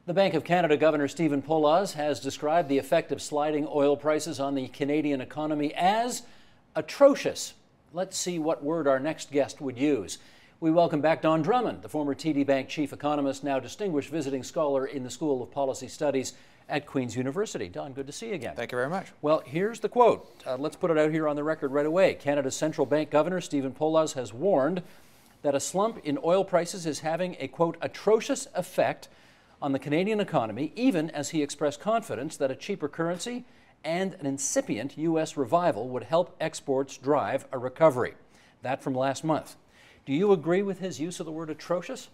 The Bank of Canada Governor Stephen Poloz has described the effect of sliding oil prices on the Canadian economy as atrocious. Let's see what word our next guest would use. We welcome back Don Drummond, the former TD Bank chief economist, now distinguished visiting scholar in the School of Policy Studies at Queen's University. Don, good to see you again. Thank you very much. Well, here's the quote. Let's put it out here on the record right away. Canada's central bank governor, Stephen Poloz, has warned that a slump in oil prices is having a, quote, atrocious effect on the Canadian economy, even as he expressed confidence that a cheaper currency and an incipient U.S. revival would help exports drive a recovery. That from last month. Do you agree with his use of the word atrocious?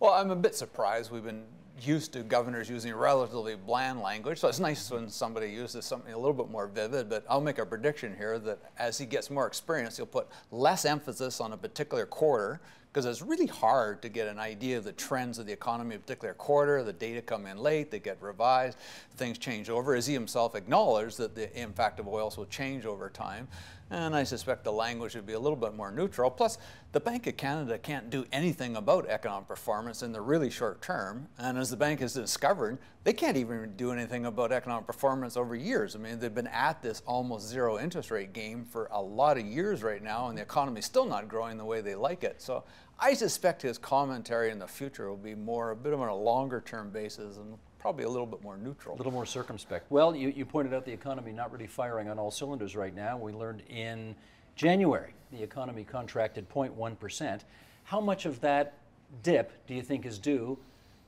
Well, I'm a bit surprised. We've been used to governors using relatively bland language, so it's nice when somebody uses something a little bit more vivid, but I'll make a prediction here that as he gets more experience, he'll put less emphasis on a particular quarter, because it's really hard to get an idea of the trends of the economy in a particular quarter. The data come in late, they get revised, things change over, as he himself acknowledged that the impact of oils will change over time. And I suspect the language would be a little bit more neutral. Plus, the Bank of Canada can't do anything about economic performance in the really short term. And as the bank has discovered, they can't even do anything about economic performance over years. I mean, they've been at this almost zero interest rate game for a lot of years right now, and the economy's still not growing the way they like it. So I suspect his commentary in the future will be more a bit of on a longer term basis and probably a little bit more neutral. A little more circumspect. Well, you pointed out the economy not really firing on all cylinders right now. We learned in January the economy contracted 0.1%. How much of that dip do you think is due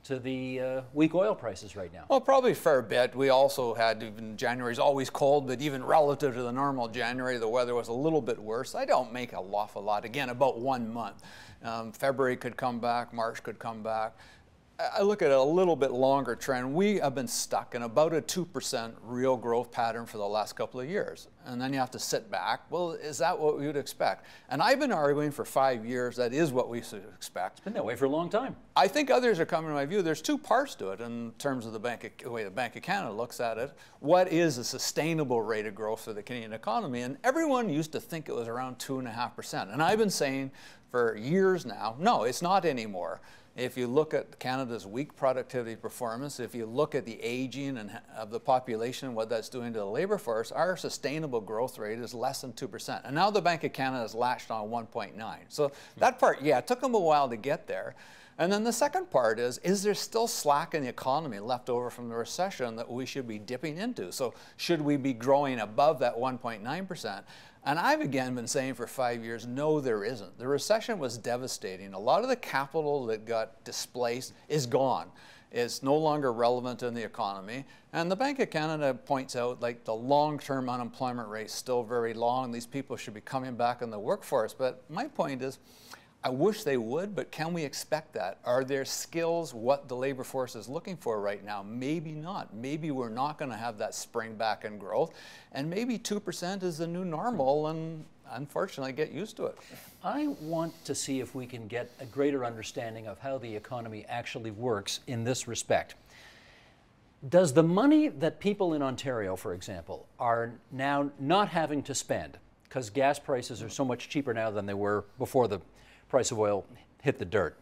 to the weak oil prices right now? Well, probably a fair bit. We also had, even January's always cold, but even relative to the normal January, the weather was a little bit worse. I don't make a awful lot. Again, about 1 month. February could come back, March could come back. I look at a little bit longer trend. We have been stuck in about a 2% real growth pattern for the last couple of years. And then you have to sit back. Well, is that what we would expect? And I've been arguing for 5 years that is what we should expect. It's been that way for a long time. I think others are coming to my view. There's two parts to it in terms of the way the Bank of Canada looks at it. What is a sustainable rate of growth for the Canadian economy? And everyone used to think it was around 2.5%. And I've been saying for years now, no, it's not anymore. If you look at Canada's weak productivity performance, if you look at the aging of the population and what that's doing to the labor force, our sustainable growth rate is less than 2%. And now the Bank of Canada has latched on 1.9. So that part, yeah, it took them a while to get there. And then the second part is there still slack in the economy left over from the recession that we should be dipping into? So should we be growing above that 1.9%? And I've again been saying for 5 years, no, there isn't. The recession was devastating. A lot of the capital that got displaced is gone. It's no longer relevant in the economy. And the Bank of Canada points out like the long-term unemployment rate is still very long. These people should be coming back in the workforce. But my point is, I wish they would, but can we expect that? Are their skills what the labor force is looking for right now? Maybe not. Maybe we're not going to have that spring back in growth. And maybe 2% is the new normal, and unfortunately get used to it. I want to see if we can get a greater understanding of how the economy actually works in this respect. Does the money that people in Ontario, for example, are now not having to spend, because gas prices are so much cheaper now than they were before the price of oil hit the dirt.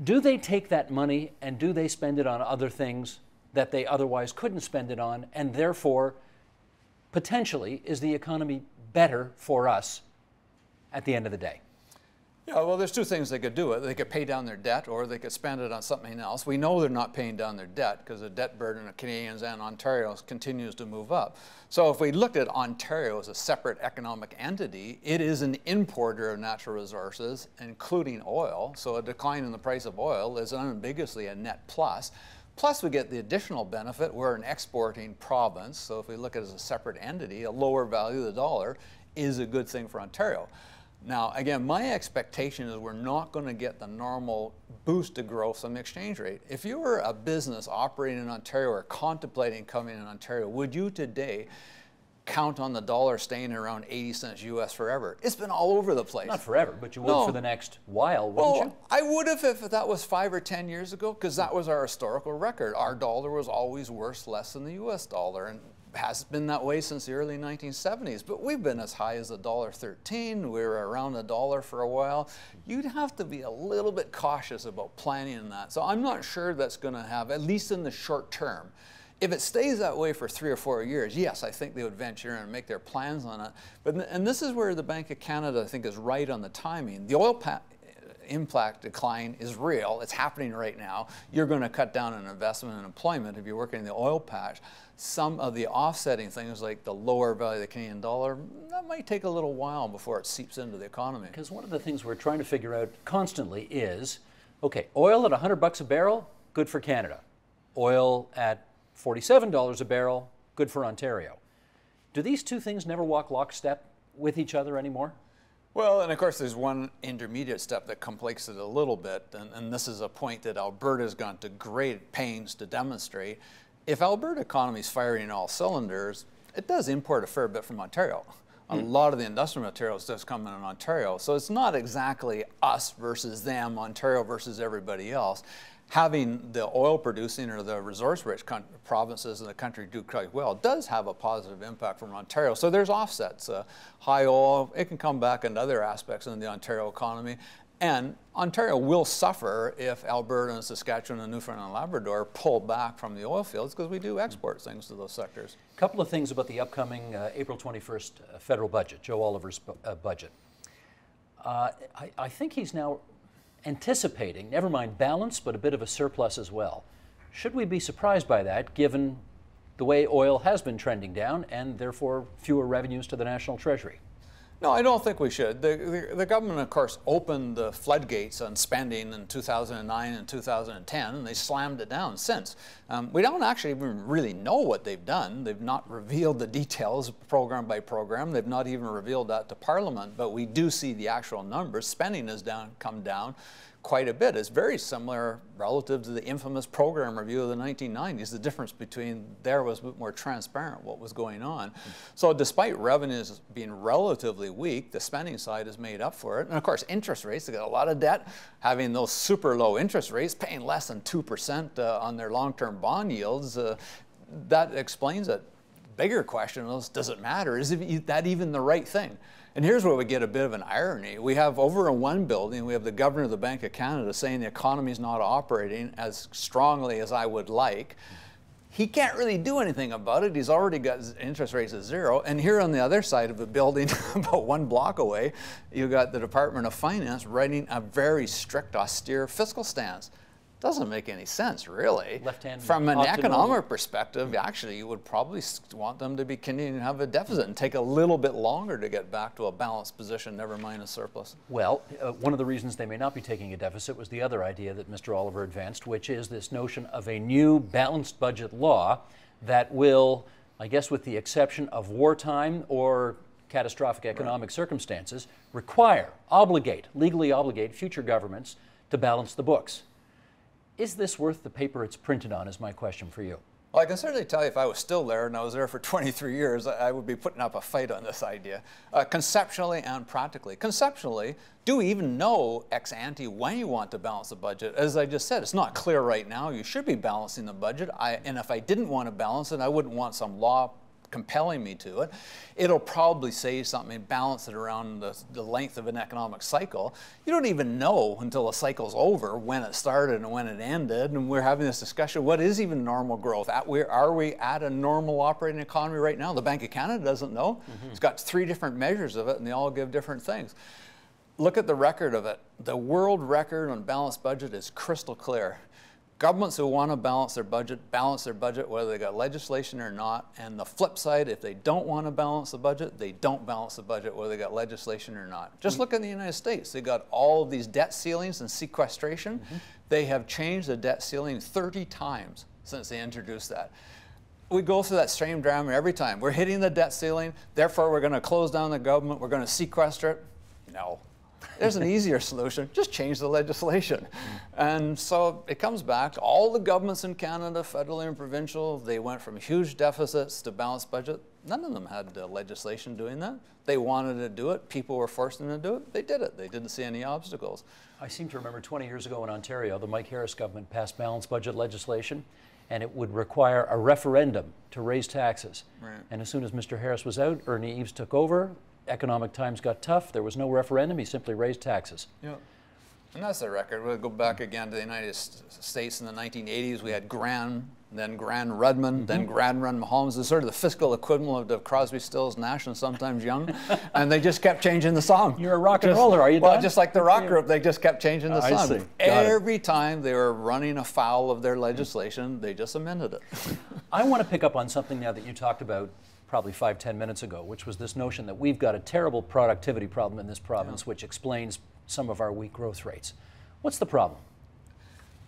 Do they take that money and do they spend it on other things that they otherwise couldn't spend it on, and therefore, potentially, is the economy better for us at the end of the day? Yeah, well, there's two things they could do. They could pay down their debt, or they could spend it on something else. We know they're not paying down their debt because the debt burden of Canadians and Ontario continues to move up. So if we looked at Ontario as a separate economic entity, it is an importer of natural resources, including oil. So a decline in the price of oil is unambiguously a net plus. Plus, we get the additional benefit. We're an exporting province. So if we look at it as a separate entity, a lower value of the dollar is a good thing for Ontario. Now, again, my expectation is we're not going to get the normal boost to growth from the exchange rate. If you were a business operating in Ontario or contemplating coming in Ontario, would you today count on the dollar staying around 80 cents US forever? It's been all over the place. Not forever, but you would for the next while, wouldn't you? I would have if that was 5 or 10 years ago, because that was our historical record. Our dollar was always worth less than the US dollar. And has been that way since the early 1970s, but we've been as high as $1.13. We were around $1 for a while. You'd have to be a little bit cautious about planning that. So I'm not sure that's going to have, at least in the short term. If it stays that way for 3 or 4 years, yes, I think they would venture in and make their plans on it. And this is where the Bank of Canada, I think, is right on the timing. The oil impact decline is real. It's happening right now. You're going to cut down on investment and employment if you're working in the oil patch. Some of the offsetting things like the lower value of the Canadian dollar, that might take a little while before it seeps into the economy. Because one of the things we're trying to figure out constantly is, okay, oil at $100 a barrel, good for Canada. Oil at $47 a barrel, good for Ontario. Do these two things never walk lockstep with each other anymore? Well, and of course there's one intermediate step that complicates it a little bit, and this is a point that Alberta's gone to great pains to demonstrate. If Alberta economy is firing all cylinders, it does import a fair bit from Ontario. A lot of the industrial materials does come in Ontario, so it's not exactly us versus them, Ontario versus everybody else. Having the oil producing or the resource-rich provinces in the country do quite well does have a positive impact from Ontario. So there's offsets. High oil, it can come back in other aspects in the Ontario economy. And Ontario will suffer if Alberta and Saskatchewan and Newfoundland and Labrador pull back from the oil fields, because we do export things to those sectors. A couple of things about the upcoming April 21st federal budget, Joe Oliver's budget. I think he's now anticipating, never mind balance, but a bit of a surplus as well. Should we be surprised by that, given the way oil has been trending down and therefore fewer revenues to the National Treasury? No, I don't think we should. The government, of course, opened the floodgates on spending in 2009 and 2010, and they slammed it down since. We don't actually even really know what they've done. They've not revealed the details program by program. They've not even revealed that to Parliament, but we do see the actual numbers. Spending has come down quite a bit. It's very similar relative to the infamous program review of the 1990s. The difference between there was a bit more transparent what was going on. So despite revenues being relatively weak, the spending side has made up for it. And of course, interest rates, they got a lot of debt. Having those super low interest rates, paying less than 2% on their long-term bond yields, that explains it. Bigger question is, does it matter? Is that even the right thing? And here's where we get a bit of an irony. We have over in one building, we have the Governor of the Bank of Canada saying the economy is not operating as strongly as I would like. He can't really do anything about it. He's already got interest rates at zero. And here on the other side of the building, about 1 block away, you got the Department of Finance writing a very strict, austere fiscal stance. Doesn't make any sense, really. From an economic perspective, actually, you would probably want them to be continuing to have a deficit and take a little bit longer to get back to a balanced position, never mind a surplus. Well, one of the reasons they may not be taking a deficit was the other idea that Mr. Oliver advanced, which is this notion of a new balanced budget law that will, I guess with the exception of wartime or catastrophic economic circumstances, legally obligate future governments to balance the books. Is this worth the paper it's printed on, is my question for you. Well, I can certainly tell you if I was still there, and I was there for 23 years, I would be putting up a fight on this idea, conceptually and practically. Conceptually, do we even know ex ante when you want to balance the budget? As I just said, it's not clear right now. You should be balancing the budget, and if I didn't want to balance it, I wouldn't want some law compelling me to it. It'll probably say something, balance it around the length of an economic cycle. You don't even know until a cycle's over when it started and when it ended, and we're having this discussion, what is even normal growth? Are we at a normal operating economy right now? The Bank of Canada doesn't know. It's got 3 different measures of it, and they all give different things. Look at the record of it. The world record on balanced budget is crystal clear. Governments who want to balance their budget whether they got legislation or not. And the flip side, if they don't want to balance the budget, they don't balance the budget whether they got legislation or not. Just look at the United States. They got all of these debt ceilings and sequestration. They have changed the debt ceiling 30 times since they introduced that. We go through that same drama every time. We're hitting the debt ceiling, therefore we're going to close down the government, we're going to sequester it. No. There's an easier solution, just change the legislation. And so it comes back to all the governments in Canada, federally and provincial, they went from huge deficits to balanced budget. None of them had legislation doing that. They wanted to do it, people were forcing them to do it, they did it. They didn't see any obstacles. I seem to remember 20 years ago in Ontario, the Mike Harris government passed balanced budget legislation, and it would require a referendum to raise taxes. Right. And as soon as Mr. Harris was out, Ernie Eves took over, economic times got tough, there was no referendum, he simply raised taxes. Yeah. And that's the record. We'll go back again to the United States in the 1980s. We had Grand, then Grand Rudman, then Grand Rudman Holmes. It's sort of the fiscal equivalent of Crosby, Stills, Nash, and Sometimes Young. And they just kept changing the song. You're a rock and roller, are you Well, done? just like the rock group, they just kept changing the song. I see. Every time they were running afoul of their legislation, they just amended it. I want to pick up on something now that you talked about probably 5-10 minutes ago, which was this notion that we've got a terrible productivity problem in this province, which explains some of our weak growth rates. What's the problem?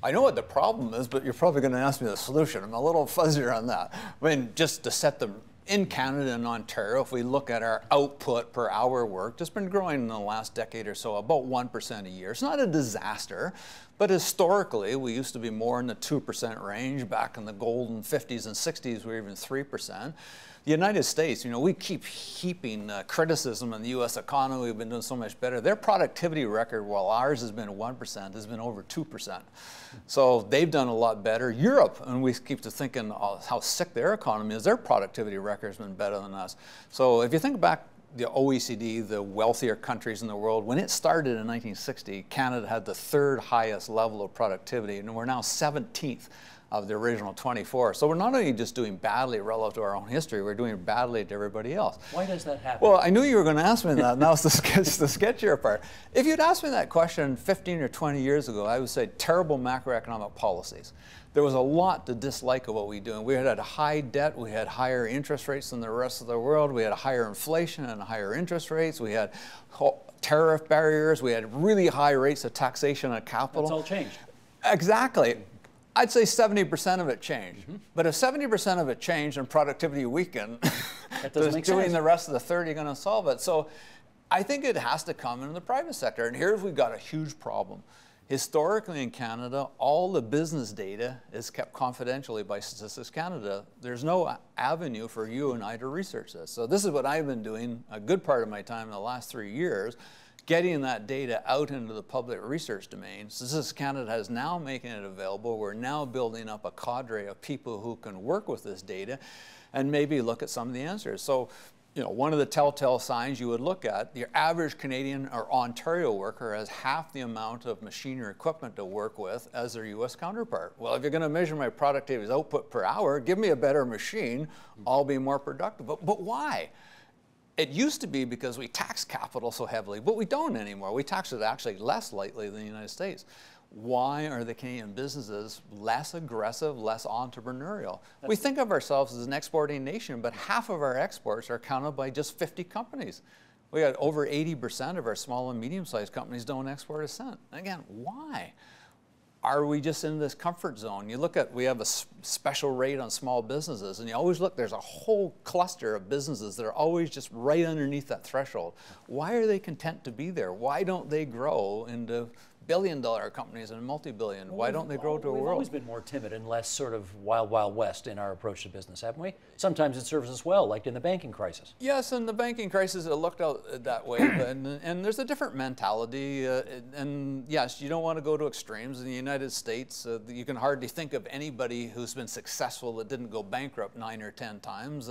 I know what the problem is, but you're probably going to ask me the solution. I'm a little fuzzier on that. I mean, just to set them in Canada and Ontario, if we look at our output per hour worked, it's been growing in the last decade or so, about 1% a year. It's not a disaster, but historically, we used to be more in the 2% range. Back in the golden 50s and 60s, we were even 3%. The United States, you know, we keep heaping criticism on the U.S. economy. We've been doing so much better. Their productivity record, while ours has been 1%, has been over 2%. So they've done a lot better. Europe, and we keep thinking how sick their economy is, their productivity record has been better than us. So if you think back, the OECD, the wealthier countries in the world, when it started in 1960, Canada had the 3rd highest level of productivity, and we're now 17th. Of the original 24. So we're not only just doing badly relative to our own history, we're doing badly to everybody else. Why does that happen? Well, I knew you were going to ask me that, and that was the sketchier part. If you'd asked me that question 15 or 20 years ago, I would say terrible macroeconomic policies. There was a lot to dislike of what we do. We had high debt, we had higher interest rates than the rest of the world, we had higher inflation and higher interest rates, we had tariff barriers, we had really high rates of taxation on capital. That's all changed. Exactly. I'd say 70% of it changed. But if 70% of it changed and productivity weakened, doing the rest of the 30 going to solve it. So I think it has to come in the private sector. And here's we've got a huge problem. Historically in Canada, all the business data is kept confidentially by Statistics Canada. There's no avenue for you and I to research this. So this is what I've been doing a good part of my time in the last 3 years, getting that data out into the public research domain. Statistics Canada is now making it available. We're now building up a cadre of people who can work with this data and maybe look at some of the answers. So, you know, one of the telltale signs you would look at, your average Canadian or Ontario worker has half the amount of machine or equipment to work with as their US counterpart. Well, if you're going to measure my productivity as output per hour, give me a better machine, I'll be more productive. But why? It used to be because we tax capital so heavily, but we don't anymore. We tax it actually less lightly than the United States. Why are the Canadian businesses less aggressive, less entrepreneurial? We think of ourselves as an exporting nation, but half of our exports are counted by just 50 companies. We got over 80% of our small and medium-sized companies don't export a cent. Again, why? Are we just in this comfort zone? You look at, we have a special rate on small businesses, and you always look, there's a whole cluster of businesses that are always just right underneath that threshold. Why are they content to be there? Why don't they grow into billion-dollar companies and multi-billion? Why don't they grow to a world? We've always been more timid and less sort of wild, wild west in our approach to business, haven't we? Sometimes it serves us well, like in the banking crisis. Yes, in the banking crisis, it looked out that way, and there's a different mentality. And yes, you don't want to go to extremes. In the United States, you can hardly think of anybody who's been successful that didn't go bankrupt 9 or 10 times.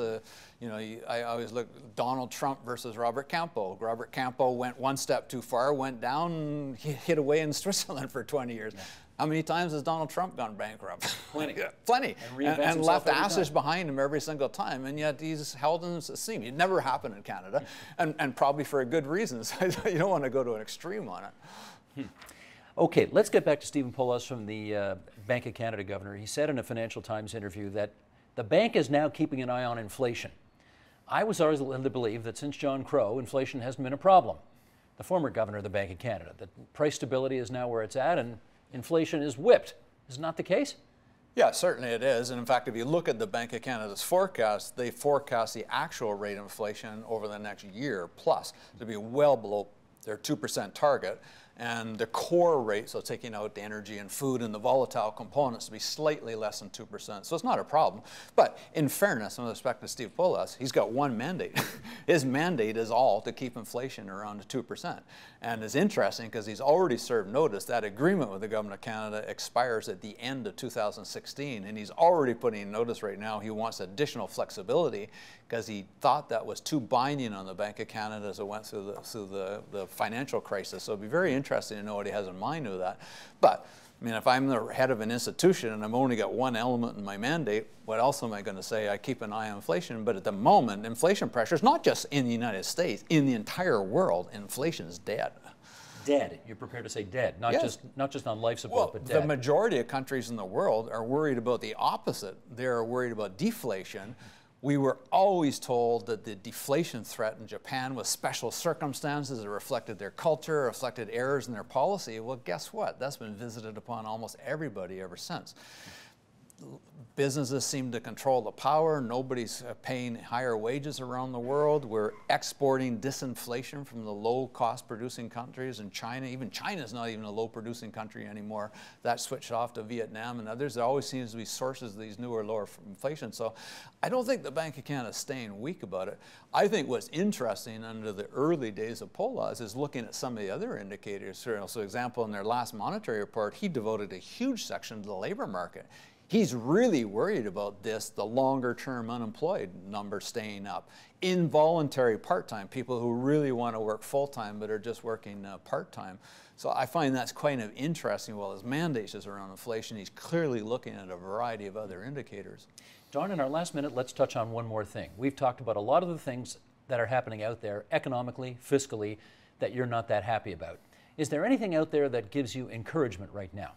You know, I always look Donald Trump versus Robert Campo. Robert Campo went one step too far, went down, hid away in Switzerland for 20 years. Yeah. How many times has Donald Trump gone bankrupt? Plenty. Plenty. And left ashes behind him every single time, and yet he's held in esteem. It never happened in Canada, and probably for a good reason. So you don't want to go to an extreme on it. Okay, let's get back to Stephen Poloz from the Bank of Canada Governor. He said in a Financial Times interview that the bank is now keeping an eye on inflation. I was always led to believe that since John Crow, inflation hasn't been a problem. The former governor of the Bank of Canada, that price stability is now where it's at and inflation is whipped. Is it not the case? Yeah, certainly it is. And in fact, if you look at the Bank of Canada's forecast, they forecast the actual rate of inflation over the next year plus to be well below their 2% target. and the core rate, so taking out the energy and food and the volatile components, to be slightly less than 2%. So it's not a problem. But in fairness, with respect to Steve Poloz, he's got one mandate. His mandate is all to keep inflation around 2%. And it's interesting because he's already served notice that agreement with the Government of Canada expires at the end of 2016, and he's already putting notice right now he wants additional flexibility because he thought that was too binding on the Bank of Canada as it went through the financial crisis. So it'd be very interesting to know what he has in mind with that. But I mean, if I'm the head of an institution and I've only got one element in my mandate, what else am I going to say? I keep an eye on inflation. But at the moment, inflation pressure is not just in the United States, in the entire world, inflation is dead. Dead. You're prepared to say dead, not Yes. just on life support, but dead. The majority of countries in the world are worried about the opposite. They're worried about deflation. We were always told that the deflation threat in Japan was special circumstances that reflected their culture, reflected errors in their policy. Well, guess what? That's been visited upon almost everybody ever since. Businesses seem to control the power. Nobody's paying higher wages around the world. We're exporting disinflation from the low-cost producing countries in China. Even China's not even a low-producing country anymore. That switched off to Vietnam and others. There always seems to be sources of these newer, lower inflation. So I don't think the Bank of Canada is staying weak about it. I think what's interesting under the early days of Poloz is looking at some of the other indicators. So, for example, in their last monetary report, he devoted a huge section to the labor market. He's really worried about this, the longer-term unemployed number staying up. Involuntary part-time, people who really want to work full-time but are just working part-time. So I find that's quite interesting. While his mandate is around inflation, he's clearly looking at a variety of other indicators. Don, in our last minute, let's touch on one more thing. We've talked about a lot of the things that are happening out there, economically, fiscally, that you're not that happy about. Is there anything out there that gives you encouragement right now?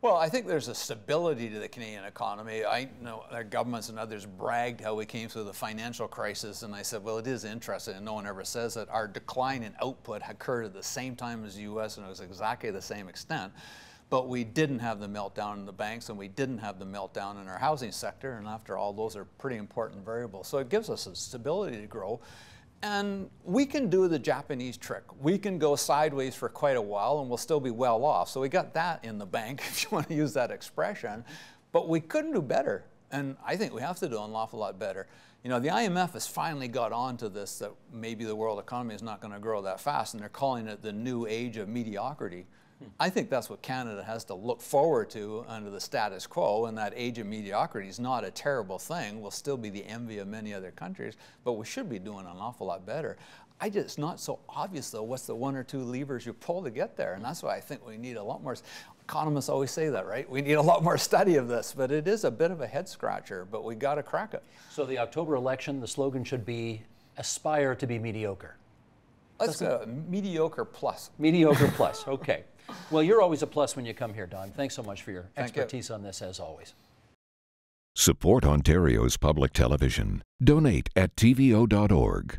Well, I think there's a stability to the Canadian economy. I know our governments and others bragged how we came through the financial crisis, and I said, well, it is interesting, and no one ever says that our decline in output occurred at the same time as the U.S., and it was exactly the same extent. But we didn't have the meltdown in the banks, and we didn't have the meltdown in our housing sector, and after all, those are pretty important variables. So it gives us a stability to grow. And we can do the Japanese trick. We can go sideways for quite a while and we'll still be well off. So we got that in the bank, if you want to use that expression. But we couldn't do better. And I think we have to do an awful lot better. You know, the IMF has finally got onto this, that maybe the world economy is not going to grow that fast, and they're calling it the new age of mediocrity. I think that's what Canada has to look forward to under the status quo, and that age of mediocrity is not a terrible thing. We'll still be the envy of many other countries, but we should be doing an awful lot better. It's not so obvious, though, what's the one or two levers you pull to get there, and that's why I think we need a lot more. Economists always say that, right? We need a lot more study of this, but it is a bit of a head-scratcher, but we got to crack it. So the October election, the slogan should be, aspire to be mediocre. Let's go mediocre plus. Mediocre plus, okay. Well, you're always a plus when you come here, Don. Thanks so much for your expertise on this, as always. Support Ontario's public television. Donate at tvo.org.